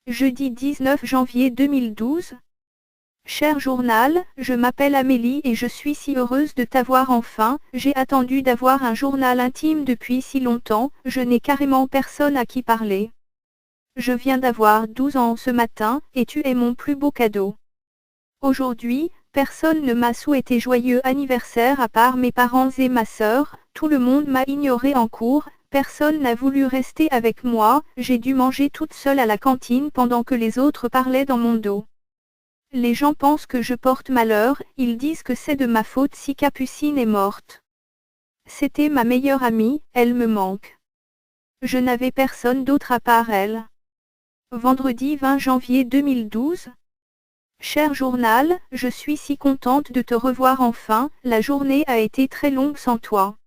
Jeudi 19 janvier 2012. Cher journal, je m'appelle Amélie et je suis si heureuse de t'avoir enfin. J'ai attendu d'avoir un journal intime depuis si longtemps, je n'ai carrément personne à qui parler. Je viens d'avoir 12 ans ce matin, et tu es mon plus beau cadeau. Aujourd'hui, personne ne m'a souhaité joyeux anniversaire à part mes parents et ma sœur, tout le monde m'a ignoré en cours, personne n'a voulu rester avec moi, j'ai dû manger toute seule à la cantine pendant que les autres parlaient dans mon dos. Les gens pensent que je porte malheur, ils disent que c'est de ma faute si Capucine est morte. C'était ma meilleure amie, elle me manque. Je n'avais personne d'autre à part elle. Vendredi 20 janvier 2012. Cher journal, je suis si contente de te revoir enfin, la journée a été très longue sans toi.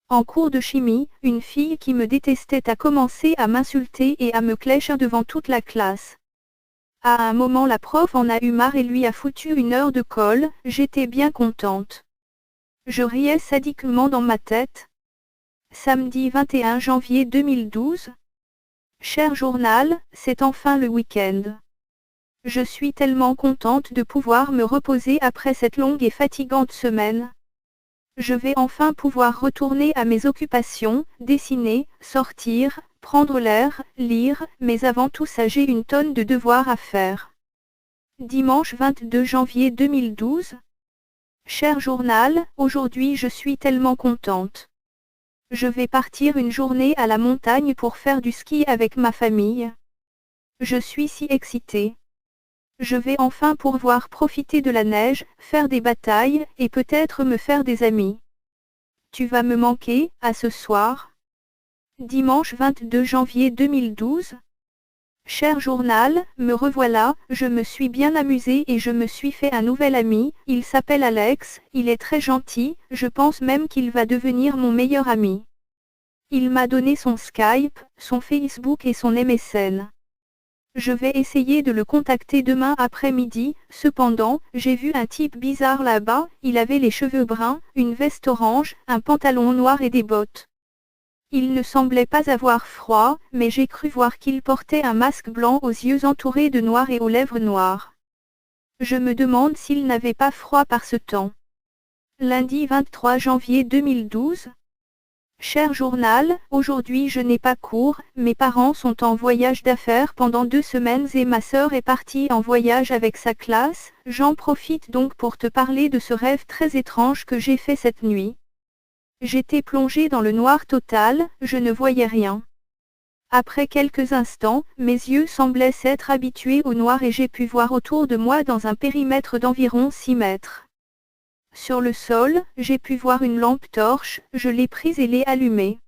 En cours de chimie, une fille qui me détestait a commencé à m'insulter et à me clécher devant toute la classe. À un moment la prof en a eu marre et lui a foutu une heure de colle, j'étais bien contente. Je riais sadiquement dans ma tête. Samedi 21 janvier 2012. Cher journal, c'est enfin le week-end. Je suis tellement contente de pouvoir me reposer après cette longue et fatigante semaine. Je vais enfin pouvoir retourner à mes occupations, dessiner, sortir, prendre l'air, lire, mais avant tout ça j'ai une tonne de devoirs à faire. Dimanche 22 janvier 2012. Cher journal, aujourd'hui je suis tellement contente. Je vais partir une journée à la montagne pour faire du ski avec ma famille. Je suis si excitée. Je vais enfin pouvoir profiter de la neige, faire des batailles, et peut-être me faire des amis. Tu vas me manquer, à ce soir. Dimanche 22 janvier 2012. Cher journal, me revoilà, je me suis bien amusée et je me suis fait un nouvel ami, il s'appelle Alex, il est très gentil, je pense même qu'il va devenir mon meilleur ami. Il m'a donné son Skype, son Facebook et son MSN. Je vais essayer de le contacter demain après-midi, cependant, j'ai vu un type bizarre là-bas, il avait les cheveux bruns, une veste orange, un pantalon noir et des bottes. Il ne semblait pas avoir froid, mais j'ai cru voir qu'il portait un masque blanc aux yeux entourés de noir et aux lèvres noires. Je me demande s'il n'avait pas froid par ce temps. Lundi 23 janvier 2012. Cher journal, aujourd'hui je n'ai pas cours, mes parents sont en voyage d'affaires pendant 2 semaines et ma sœur est partie en voyage avec sa classe, j'en profite donc pour te parler de ce rêve très étrange que j'ai fait cette nuit. J'étais plongée dans le noir total, je ne voyais rien. Après quelques instants, mes yeux semblaient s'être habitués au noir et j'ai pu voir autour de moi dans un périmètre d'environ 6 mètres. Sur le sol, j'ai pu voir une lampe torche, je l'ai prise et l'ai allumée.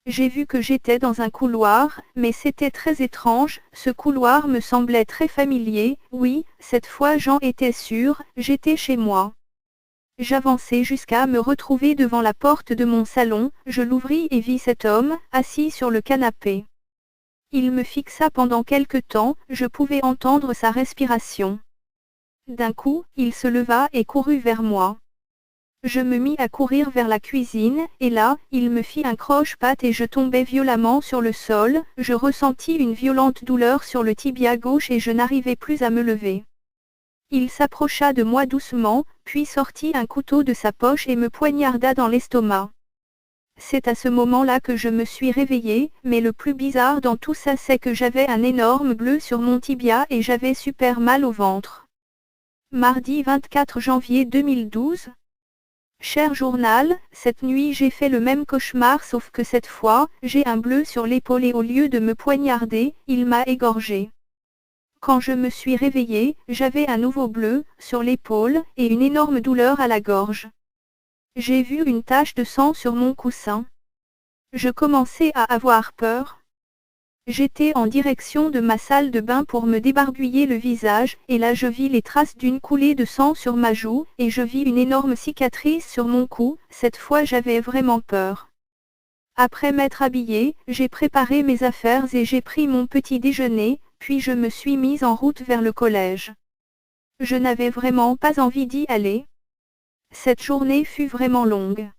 J'ai vu que j'étais dans un couloir, mais c'était très étrange, ce couloir me semblait très familier, oui, cette fois j'en étais sûre, j'étais chez moi. J'avançai jusqu'à me retrouver devant la porte de mon salon, je l'ouvris et vis cet homme, assis sur le canapé. Il me fixa pendant quelque temps, je pouvais entendre sa respiration. D'un coup, il se leva et courut vers moi. Je me mis à courir vers la cuisine, et là, il me fit un croche-patte et je tombai violemment sur le sol, je ressentis une violente douleur sur le tibia gauche et je n'arrivais plus à me lever. Il s'approcha de moi doucement, puis sortit un couteau de sa poche et me poignarda dans l'estomac. C'est à ce moment-là que je me suis réveillée, mais le plus bizarre dans tout ça c'est que j'avais un énorme bleu sur mon tibia et j'avais super mal au ventre. Mardi 24 janvier 2012. Cher journal, cette nuit j'ai fait le même cauchemar sauf que cette fois, j'ai un bleu sur l'épaule et au lieu de me poignarder, il m'a égorgé. Quand je me suis réveillée, j'avais un nouveau bleu, sur l'épaule, et une énorme douleur à la gorge. J'ai vu une tache de sang sur mon coussin. Je commençais à avoir peur. J'étais en direction de ma salle de bain pour me débarbouiller le visage, et là je vis les traces d'une coulée de sang sur ma joue, et je vis une énorme cicatrice sur mon cou, cette fois j'avais vraiment peur. Après m'être habillée, j'ai préparé mes affaires et j'ai pris mon petit déjeuner, puis je me suis mise en route vers le collège. Je n'avais vraiment pas envie d'y aller. Cette journée fut vraiment longue.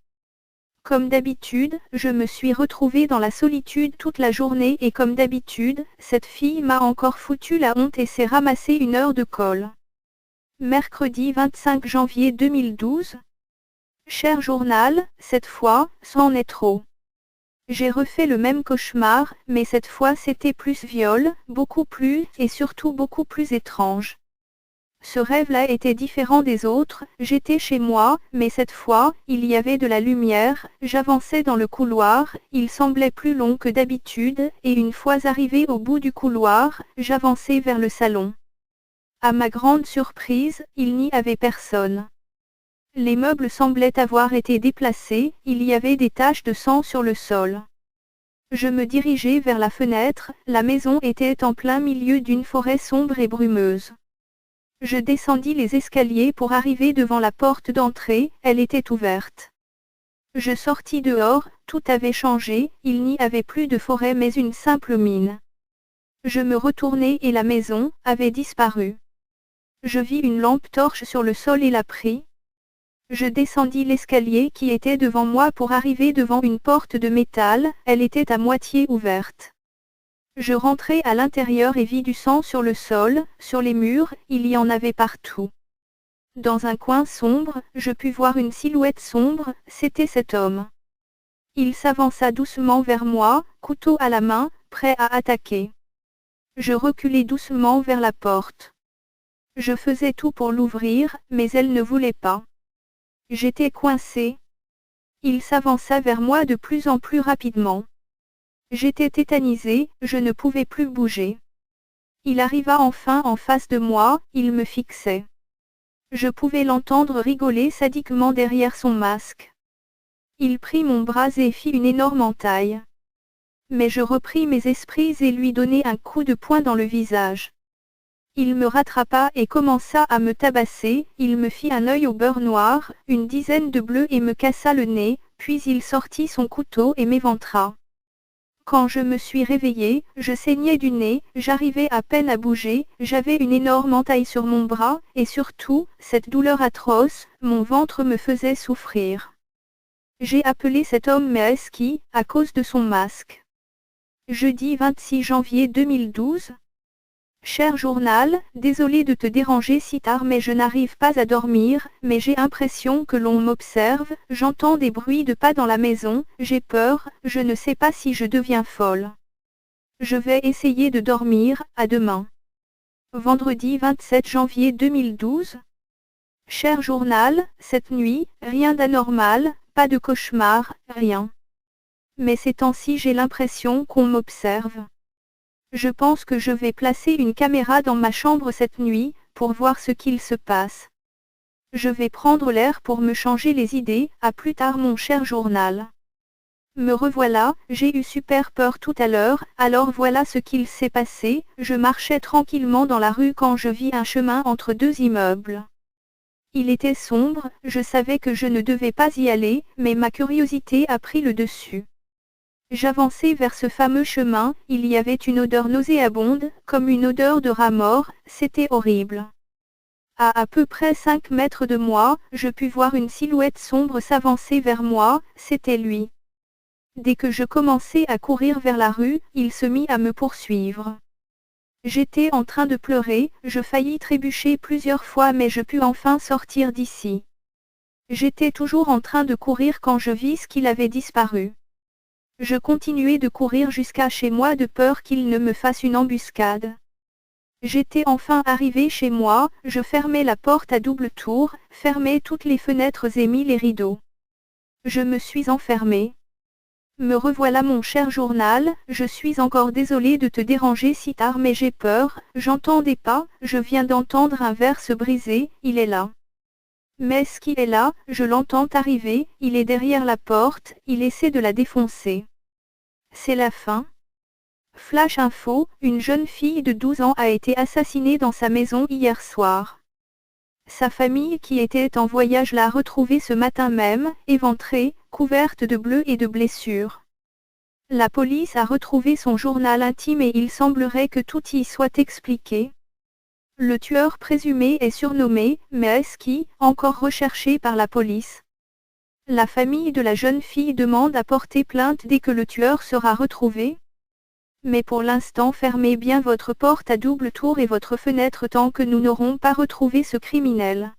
Comme d'habitude, je me suis retrouvée dans la solitude toute la journée et comme d'habitude, cette fille m'a encore foutu la honte et s'est ramassé une heure de colle. Mercredi 25 janvier 2012. Cher journal, cette fois, c'en est trop. J'ai refait le même cauchemar, mais cette fois c'était plus viol, beaucoup plus, et surtout beaucoup plus étrange. Ce rêve-là était différent des autres, j'étais chez moi, mais cette fois, il y avait de la lumière, j'avançais dans le couloir, il semblait plus long que d'habitude, et une fois arrivé au bout du couloir, j'avançais vers le salon. À ma grande surprise, il n'y avait personne. Les meubles semblaient avoir été déplacés, il y avait des taches de sang sur le sol. Je me dirigeais vers la fenêtre, la maison était en plein milieu d'une forêt sombre et brumeuse. Je descendis les escaliers pour arriver devant la porte d'entrée, elle était ouverte. Je sortis dehors, tout avait changé, il n'y avait plus de forêt mais une simple mine. Je me retournai et la maison avait disparu. Je vis une lampe torche sur le sol et la pris. Je descendis l'escalier qui était devant moi pour arriver devant une porte de métal, elle était à moitié ouverte. Je rentrai à l'intérieur et vis du sang sur le sol, sur les murs, il y en avait partout. Dans un coin sombre, je pus voir une silhouette sombre, c'était cet homme. Il s'avança doucement vers moi, couteau à la main, prêt à attaquer. Je reculai doucement vers la porte. Je faisais tout pour l'ouvrir, mais elle ne voulait pas. J'étais coincé. Il s'avança vers moi de plus en plus rapidement. J'étais tétanisé, je ne pouvais plus bouger. Il arriva enfin en face de moi, il me fixait. Je pouvais l'entendre rigoler sadiquement derrière son masque. Il prit mon bras et fit une énorme entaille. Mais je repris mes esprits et lui donnai un coup de poing dans le visage. Il me rattrapa et commença à me tabasser, il me fit un œil au beurre noir, une dizaine de bleus et me cassa le nez, puis il sortit son couteau et m'éventra. Quand je me suis réveillée, je saignais du nez, j'arrivais à peine à bouger, j'avais une énorme entaille sur mon bras, et surtout, cette douleur atroce, mon ventre me faisait souffrir. J'ai appelé cet homme Meeski, à cause de son masque. Jeudi 26 janvier 2012. Cher journal, désolé de te déranger si tard mais je n'arrive pas à dormir, mais j'ai l'impression que l'on m'observe, j'entends des bruits de pas dans la maison, j'ai peur, je ne sais pas si je deviens folle. Je vais essayer de dormir, à demain. Vendredi 27 janvier 2012. Cher journal, cette nuit, rien d'anormal, pas de cauchemar, rien. Mais ces temps-ci j'ai l'impression qu'on m'observe. Je pense que je vais placer une caméra dans ma chambre cette nuit, pour voir ce qu'il se passe. Je vais prendre l'air pour me changer les idées, à plus tard mon cher journal. Me revoilà, j'ai eu super peur tout à l'heure, alors voilà ce qu'il s'est passé, je marchais tranquillement dans la rue quand je vis un chemin entre deux immeubles. Il était sombre, je savais que je ne devais pas y aller, mais ma curiosité a pris le dessus. J'avançais vers ce fameux chemin, il y avait une odeur nauséabonde, comme une odeur de rat mort, c'était horrible. À peu près 5 mètres de moi, je pus voir une silhouette sombre s'avancer vers moi, c'était lui. Dès que je commençais à courir vers la rue, il se mit à me poursuivre. J'étais en train de pleurer, je faillis trébucher plusieurs fois mais je pus enfin sortir d'ici. J'étais toujours en train de courir quand je vis qu'il avait disparu. Je continuais de courir jusqu'à chez moi de peur qu'il ne me fasse une embuscade. J'étais enfin arrivé chez moi, je fermai la porte à double tour, fermai toutes les fenêtres et mis les rideaux. Je me suis enfermé. Me revoilà mon cher journal, je suis encore désolé de te déranger si tard mais j'ai peur, j'entends des pas, je viens d'entendre un verre se briser, il est là. Mais ce qui est là, je l'entends arriver, il est derrière la porte, il essaie de la défoncer. C'est la fin. Flash info, une jeune fille de 12 ans a été assassinée dans sa maison hier soir. Sa famille qui était en voyage l'a retrouvée ce matin même, éventrée, couverte de bleus et de blessures. La police a retrouvé son journal intime et il semblerait que tout y soit expliqué. Le tueur présumé est surnommé Meeski, encore recherché par la police. La famille de la jeune fille demande à porter plainte dès que le tueur sera retrouvé. Mais pour l'instant fermez bien votre porte à double tour et votre fenêtre tant que nous n'aurons pas retrouvé ce criminel.